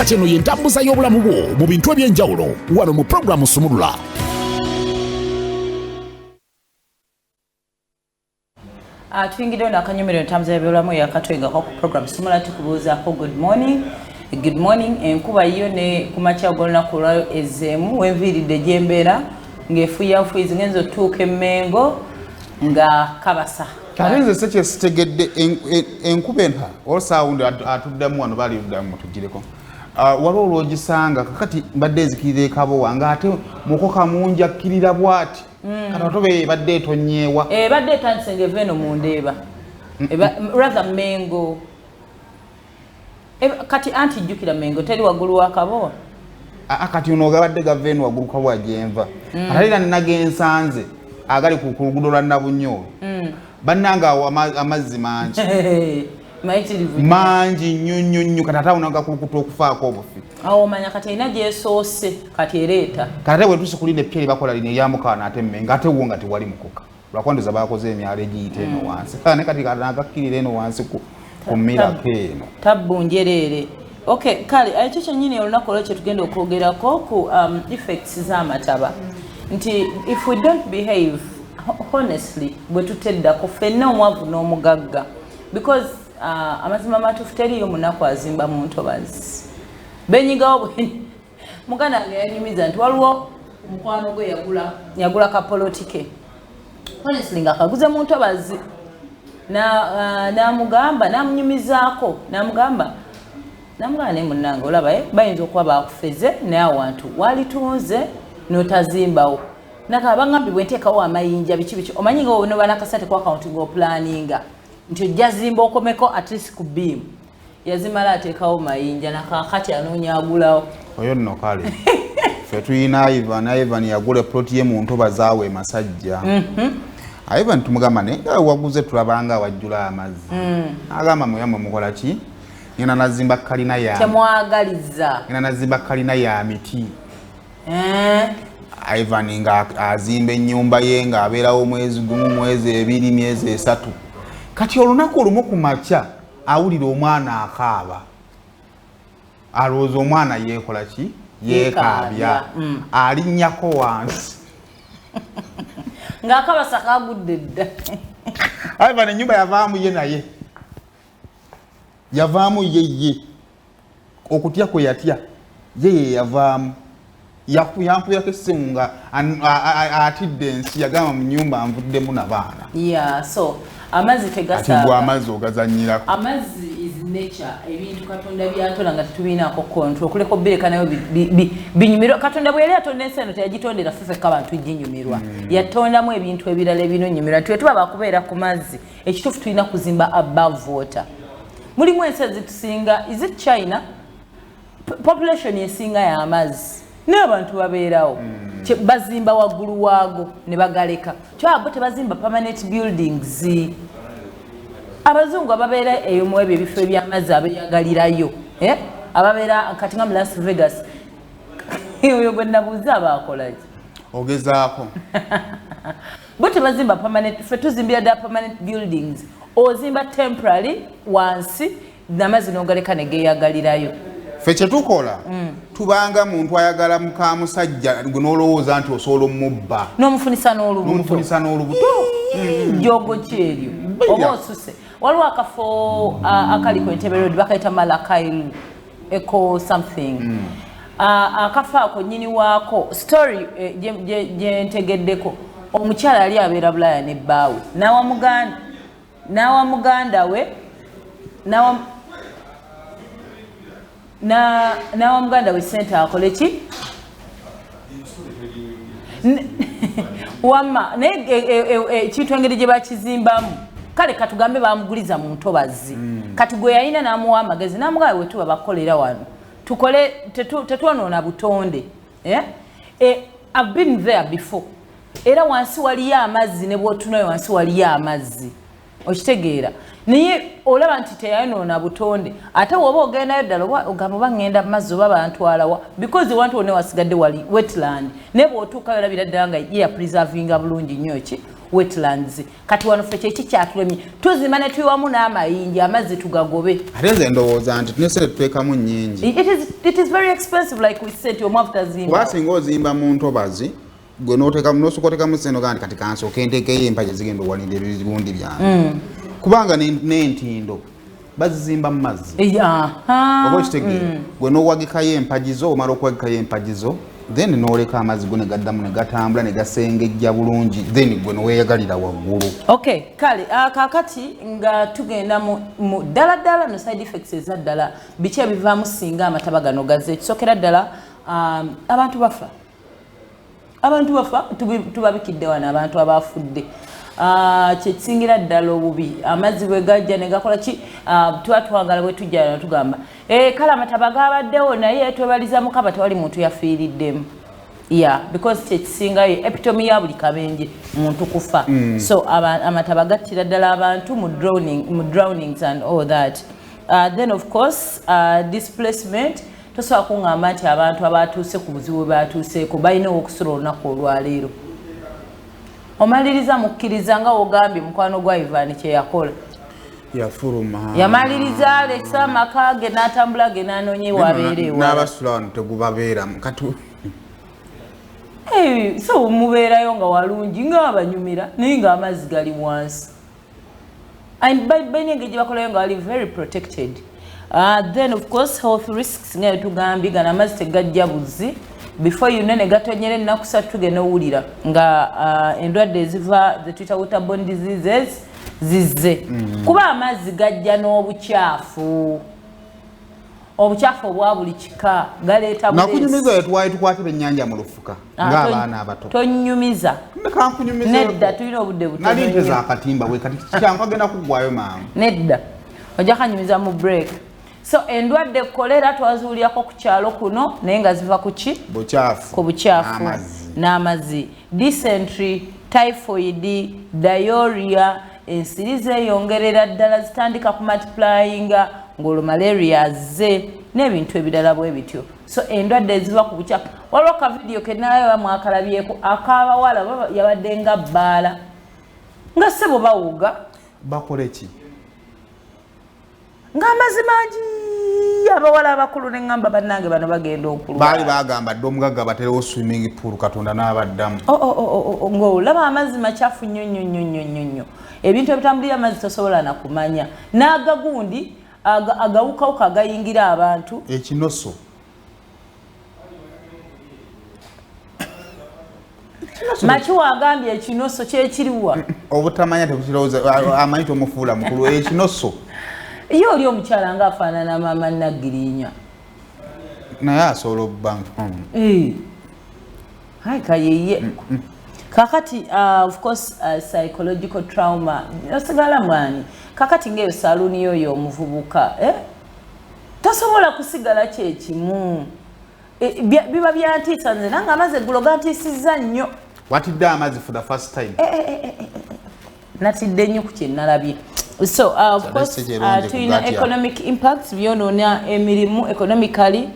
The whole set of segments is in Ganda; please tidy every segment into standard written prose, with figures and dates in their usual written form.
kati eno yentambuza y'obulamu bwo mu bintu ebyenjawulo wano mu programu Sumulula. Tuyingiddeyo n'akanyumiriro entambuza y'ebyobulamu yakatwengako ku programu Sumulula tukubuuzaako good morning. Good morning. Enkuba yo ne kumakya gw'olunaku olwayo ezzeemu wenviiridde gyembeera ng'efuyafuyizi ngenzo tuuka Emmengo nga kabasa. Kale nze sekyesitegedde enkuba enta olsawundi atuddemu wano bali luddamu tugireko. Waliwo olwogisanga kakati mbadde ezikirira ekabo wange ate mukoka mungi akkirira bw'ati. Kati tobe ebadde etonyeewa. Ebadde etandise ng'eva eno mu Ndeeba. Rather Mmengo. Kati anti jjukira Mmengo teri waggulu wa Kabowa. Kati ono gabadde gava eno waggulu Kabowa gyenva. Ate era nnagensanze agali ku luguudo lwa Nnabunyolo. Bannanga amazzi mangi. Mangi nnyo kati ate awunaga kulukuta okufaako obufi. Awo omanya kati erina gyesoose kati ereeta. Kati ate bwetuuse kulinda eppya lyebakola lino eryamukana ate Mmengo ate wo nga tewali mukoka. Lwakwandooza baakoze emyalo egiyita eno wansi. Ne kati nagakkirira eno wansi ku mirako eno. Tabbu njereere. Okay, kale ekyo kyennyini olunaku olwo kye tugenda okwogerako ku effects z'amataba. Nti if we don't behave honestly bwe tuteddako ffenna omwavu n'omugagga because amazima matuufu teriyo munaku azimba mu ntobazi benyigawo muganda nga yanyumiza nti waliwo mukwano gwe yagula kapolotike honestly nga akaguze mu ntobazi namugamba namunyumizaako namugamba naye munnange olaba bayinza okuba bakufeze naye awantu walitunze n'otazimbawo naka bangambibwe nteekawo amayinja biki omanyi nga ono banakasate ku akaunti ng'oplaninga nti ojja zimba okomeko at least ku Biimu yazimala ateekawo mayinja nakakati anoonya agulawo oyo nno kale ffe tuyina Ivan yagula ploti ye mu ntobazi awo e Masajja. Ivan tumugamba naye waguze tulabanga awajjula amazzi agamba muyamwe mukola ki ngena nazimba kalina ya temwagaliza ngena nazimba kalina ya miti. Ivan nga azimba ennyumba ye nga abeerawo mwezi gumu mwezi ebiri myezi esatu kati olunaku olumu ku makya awulira omwana akaaba alowooza omwana yeekola ki yeekaabya alinnyako wansi ng'akabasa kagudde dda. Ivan ennyumba yavaamu ye naye yavaamu ye okutya kwe yatya ye yavaamu yampuyako essimu nga atidde ensi yagamba mu nnyumba nvuddemu n'abaana. So amazzi tegasaaga. Ati gwe amazzi ogazannyirako. Amazzi is nature. Ebintu Katonda byatola nga tetubiinaako control. Okuleka obbireka nayo binyumirwa. Katonda bwe yali atonda ensi eno teyagitondera ffeffekka abantu ginyumirwa. Yatondamu ebintu ebirala ebinonyumirwa. Tuba bakubeera ku mazzi. Ekituufu tulina kuzimba above water. Mulimu ensi ezitusinga, is it China? Population esinga y'amazzi. N'abantu babeerawo bazimba waggulu waago ne bagaleka kyabo tebazimba permanent buildings. Abazungu ababeera eyo mu ebyo ebifo eby'amazzi abeeyagalirayo ababeera kati nga mu Las Vegas oyo gwe nabuuza abaakolaki ogezaako bo tebazimba permanent. Ffe tuzimbira ddala permanent buildings ozimba temporary wansi n'amazzi n'ogaleka ne geeyagalirayo. Ffe kye tukola tubanga muntu ayagala muka musajja gwe n'olowooza nti osobola omubba n'omufunisa n'olubuto jogo kyeryo oba osuse. Waliwo akafo akali ku Entebbe Road bakayita Malakail Eco something akafo ako nnyini waako story gye ntegeddeko omukyala yali abeera Bulaya ne bbaawe n'awa muganda we nawa muganda we ssente akole ki wamma naye ekintu engeri gye bakizimbamu kale katugambe bamuguliza mu ntobazi kati gwe yalina n'amuwa amagezi n'amugamba wetuba bakolera wano tukole tetwonoona butonde. I've been there before era wansi waliyo amazzi ne bw'otunayo wansi waliyo amazzi okitegeera naye olaba nti teyayonoona butonde ate woba ogendayo ddala ogamba oba ŋŋenda mu mazzi oba bantwalawa because wantu wonna wasigadde wali wetland naye bw'otuukayo olabira ddala nga ye yapreservinga bulungi nnyo ki wetlands kati wano ffe kyeki kyatulomye tuzimba ne tuyiwamu n'amayinja amazzi tugagobe ate nze ndowooza nti tunesere tuteekamu nnyingi it is very expensive like we said omwavu tazimba kuba singa ozimba mu ntobazi gwe n'osooka oteekamu sente ogamba kati kansooka enteekeyo empagi zigenda owalinde ebibundi byange kubanga n'entindo bazizimba mu mazzi oba okitegeera gwe n'owagikayo empagi zo omala okuwagikayo empagi zo then n'oleka amazzi go ne gaddamu ne gatambula ne gasengejja bulungi then gwe n'oweeyagalira waggulu okay kale kaakati nga tugenda mu ddala no side effects ezaddala biki ebivaamu singa amataba gano gaze ekisookera ddala abantu bafa tubabikidde wano abantu abaafudde kyekisingira ddala obubi amazzi bwe gajja ne gakola ki tuba twagala bwe tujja natugamba kale amataba gabaddewo naye twebaliza mukama tewali muntu yafiiriddemu because kyekisingayo epitomi ya buli kabenje muntu kufa so amataba gattira ddala abantu mu drownings and all that then of course displacement tosobola kuŋŋamba nti abantu abatuuse ku buzibu bwe batuuseeko balinawo okusula olunaku olwaleero omaliriza mukkiriza nga wogambye mukwano gwa Ivan kye yakola yafuluma yamaliriza Alexa amaka ge n'atambula ge n'anoonye wabeerewo n'abasula wano tegubabeera katu so mubeerayo nga walungi ng'abanyumira naye ng'amazzi gali wansi balina engeri gye bakolayo nga bali very protected then of course health risks nga tugambye gana amazzi tegajja buzzi before you know ne gatonyera ennaku 3 tugenda owulira nga endwadde eziva ze tuyita waterborne diseases zizze kuba amazzi gajja n'obukyafu obwa buli kika galeeta nakunyumiza yetwali tukwatira ennyanja mu lufuka ng'abaana abato tonyumiza nedda tulina obudde butono nali nteza akatimba bwe kati kyangu agenda kuggwayo mangu nedda ojja kanyumiza mu break so endwadde kolera twazuulyako ku kyalo kuno naye nga ziva ku ki ku bukyafu n'amazzi dysentery typhoid diarrhea ensiri zeeyongerera ddala zitandika ku multiplyinga ng'olwo malaria ze n'ebintu ebirala bwe bityo so endwadde eziva ku bukyafu waliwo akavidiyo kenayo mwakalabyeko ak'abawala yabadde nga bbaala nga ssebo bawuga bakole ki ng'amazzi mangi abawala abakulu neŋŋamba bannange bano bagenda okulwa baali bagamba dde omugagga baterewo swimming pool katonda n'abaddamu ng'olaba amazzi makyafu nnyo ebintu ebitambulira amazzi tosobola nakumanya n'agagundi agawukawuka agayingira abantu ekinoso maki wagambye ekinoso kyekiriwa obutamanya tekukirowooza amanyi tomufuula mukulu ekinoso ye oli omukyala ng'afaanana maama Nagirinya naye asobola obba kayeye kakati of course psychological trauma osigala mwani kakati ng'eyo saluuni yoyo omuvubuka tosobola kusigala kyekimu biba byantiisa nze nange amazzi eggulo gantiisizza nnyo watidde amazzi for the first time natidde nnyo ku kyenalabye so of course tulina economic impacts byonoona emirimu economically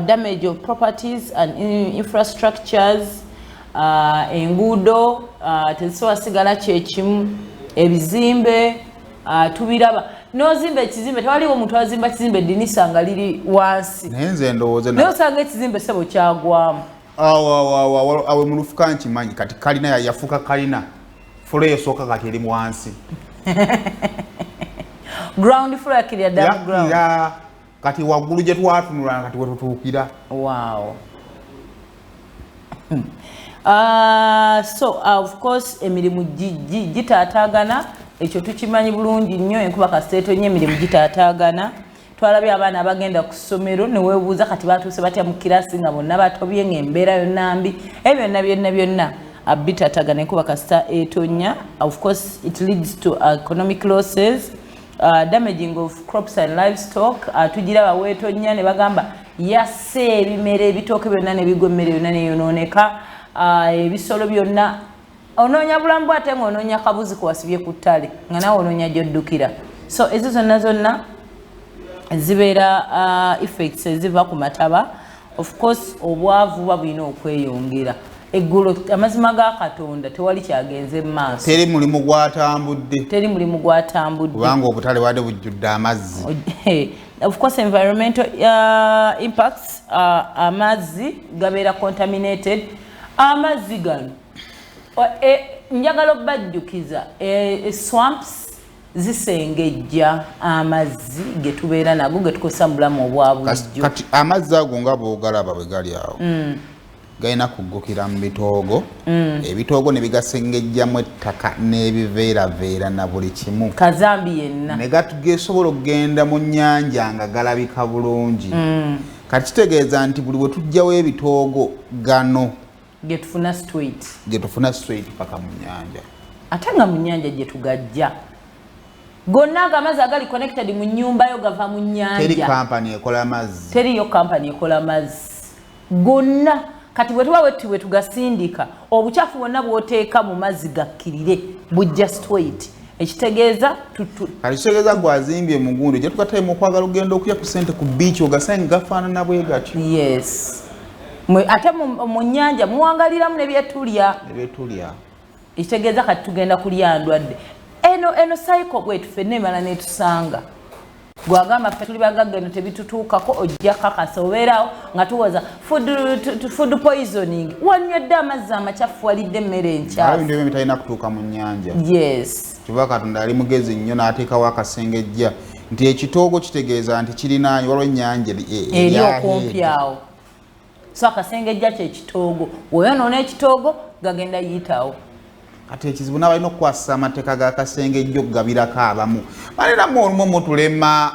damage of properties and infrastructures enguudo tezisobola sigala kyekimu ebizimbe tubiraba n'ozimba ekizimbe tewaliwo omuntu azimba kizimbe edinisa nga liri wansi naye nze ndowooza naye osanga ekizimbe sebo kyagwamu awe mu lufuka nkimanyi kati kalina yafuuka kalina fulo esooka kati eri wansi ground floor yakirya double ground kati waggulu gye twatunula kati wetutuukira wow so of course emirimu gitaataagana ekyo tukimanyi bulungi nnyo enkuba kasiteetonye emirimu gitaataagana twalabye abaana abagenda ku ssomero ne weebuuza kati batuuse batya mu kirasi nga bonna batobye ng'embeera yonna mbi ebyo byonna bitaataagana enkuba kasita etonya of course it leads to economic losses damaging of crops and livestock tugiraba weetonya ne bagamba yasse ebimera ebitooke byonna nebigwa emmere yonna neyonooneka ebisolo byonna onoonya bulamu bwate ng'onoonya kabuzi kwasibye ku ttale nga nawe onoonya gy'oddukira so ezo zonna zibeera effects eziva ku mataba of course obwavu buba bulina okweyongera eggulo amazima ga Katonda tewali kyagenze maaso. Teri mulimu gwatambudde. Teri mulimu gwatambudde. Kubanga obutale wadde bujjudde amazzi. Of course, environmental impacts, amazzi gabeera contaminated. Amazzi gano njagala obbajjukiza swamps zisengejja amazzi getubeera nago getukozesa mu bulamu obwa bulijjo. Kati amazzi ago nga bw'ogalaba bwe gali awo galina kuggukira mu bitoogo, ebitoogo ne bigasengejjamu ettaka n'ebiveeraveera na buli kimu, kazambi yenna ne gesobola okugenda mu nnyanja nga galabika bulungi. Kati kitegeeza nti buli bwe tujjawo ebitoogo gano getufuna straight paka mu nnyanja, ate nga mu nnyanja gye tugajja gonna ag'amazzi agali connected mu nnyumba yo gava mu nnyanja. Teri kampani ekola mazzi, teriyo kampani ekola mazzi gonna. Kati bwe tuba bwe tugasindika obucaafu bwonna bw'oteeka mu mazzi gakkirire bujja straight. Ekitegeeza kati kitegeeza gwazimbye mu gundi gye tukataemu okwagala ogenda okuya ku ssente ku biici ogasanga gafaanana bwe gatyo. Yes. Ate mu nnyanja muwangaliramu nebyetulya. Ekitegeeza kati tugenda kulya ndwadde. Eno cycle bwe tufenna emala netusanga. Gwagamba ffe tuli bagagga eno tebitutuukako ojja kakasa obeerawo nga tuwoza food poisoning. Wanywedde amazzi amakyafu walidde emmere enkyafu. Ebintu ebyo bitalina kutuuka mu nnyanja. Yes. Kiba Katonda ali mugezi nnyo n'ateekawo akasengejja nti ekitoogo kitegeeza nti kirinaanyi waliwo ennyanja eri okumpi awo. So akasengejja kyekitoogo. Bw'oyonoona ekitoogo gagenda yitawo. Kati ekizibu n'abalina okukwasisa amateeka g'akasengejja okugabirako abamu. Balinamu olumu mutulema.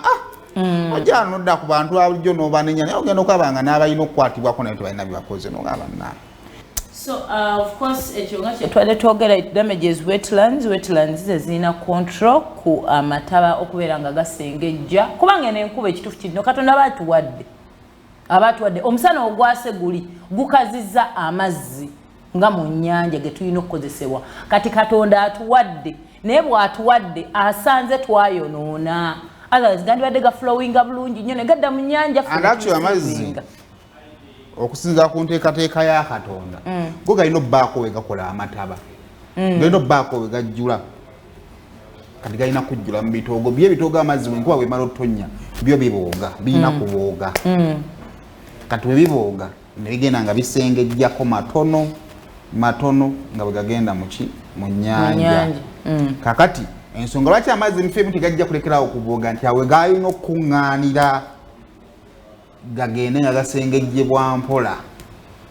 Ojja nodda ku bantu abulijjo n'obanenya naye ogenda okwabanga n'abalina okukwatibwako naye tebalina byebakoze n'ogamba naawe. So of course ekyo nga kyetwadde twogera it damages wetlands zezirina control ku amataba okubeera nga gasengejja kubanga n'enkuba ekituufu kino Katonda abatuwadde omusana ogwase gukazizza amazzi nga mu nnyanja getulina okukozesebwa. Kati Katonda atuwadde naye bw'atuwadde asanze twayonoona. Otherwise gandibadde gaflowinga bulungi nnyo ne gadda mu nnyanja. Andatyo amazzi okusinza ku nteekateeka ya Katonda go galina obbaako we gakola amataba, galina obbaako we gajjula. Kati galina kujjula mu bitoogo bye bitoogo amazzi bwenkuba bwemala otonya byo bibooga birina kubooga. Kati bwe bibooga ne bigenda nga bisengejjako matono nga bwe gagenda mu nnyanja. Kakati ensonga lwaki amazzi mufeemu tegajja kulekerawo okubooga nti awe galina okuŋŋaanira gagende nga gasengejjebwa mpola.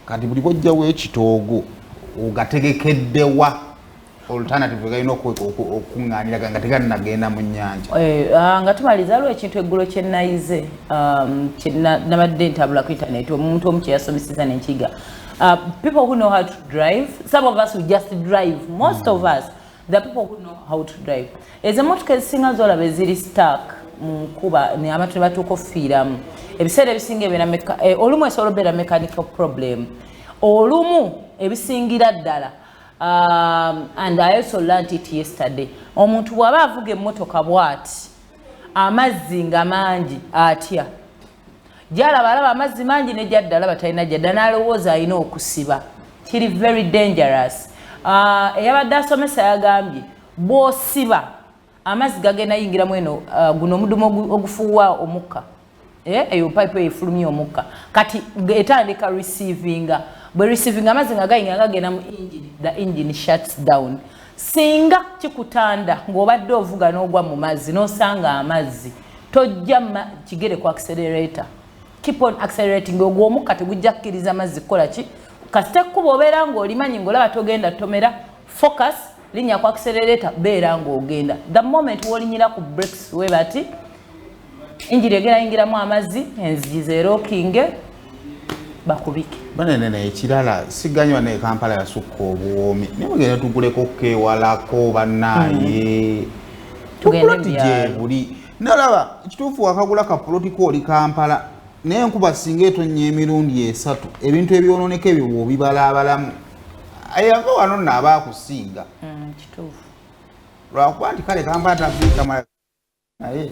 Kati buli bw'ojjawo ekitoogo ogategekeddewa alternative galina okuŋŋaanira nga tegalinagenda mu nnyanja. Nga tumaliza lwo ekintu eggulo kye nayize nabadde ntabula ku internet omuntu omu kye yasomeseza n'enkiga. People who know how to drive, some of us will just drive, most of us, the people who know how to drive. Ezemmotoka ezisinga zolaba eziri stuck mu nkuba ne abantu ne batuuka okufiiramu. Ebiseera ebisinga ebeera olumu esobola obeera mechanical problem, olumu ebisingira ddala. And I also learned it yesterday. Omuntu bw'aba avuga emmotoka bw'ati amazzi nga mangi atya gyalaba amazzi mangi ne gyadda alaba talina gyadda n'alowooza alina okusiba. Kiri very dangerous. Eyabadde asomesa yagambye bw'osiba amazzi gagenda yingiramu eno guno omudumu ogufuuwa omukka, eyo pipe efulumya omukka kati etandika receivinga. Bwe receiving amazzi nga gayinga gagenda mu engine, the engine shuts down. Singa kikutanda ng'obadde ovuga n'ogwa mu mazzi n'osanga amazzi tojja kigere ku accelerator. Keep on accelerating. Ogwo omukka tegujja kkiriza amazzi kukola ki kasita ekkuba obeera ng'olimanyi ng'olaba togenda tomera focus linnya ku accelerator beera ng'ogenda. The moment w'olinyira ku brakes we bati engine egenda yingiramu amazzi enzigi zeerookinge bakubike. Banene ekirala siganywa ne Kampala yasukka obuwoomi naye mugenda tuguleko kewalako bannaaye tugende buli nalaba ekituufu wakagula kapulotiko oli Kampala naye enkuba singa etonnya emirundi 3 ebintu ebyonooneka ebyo bw'obibalaabalamu ayava wano nno aba akusinga kituufu lwakuba nti kale Kampala tafiika naye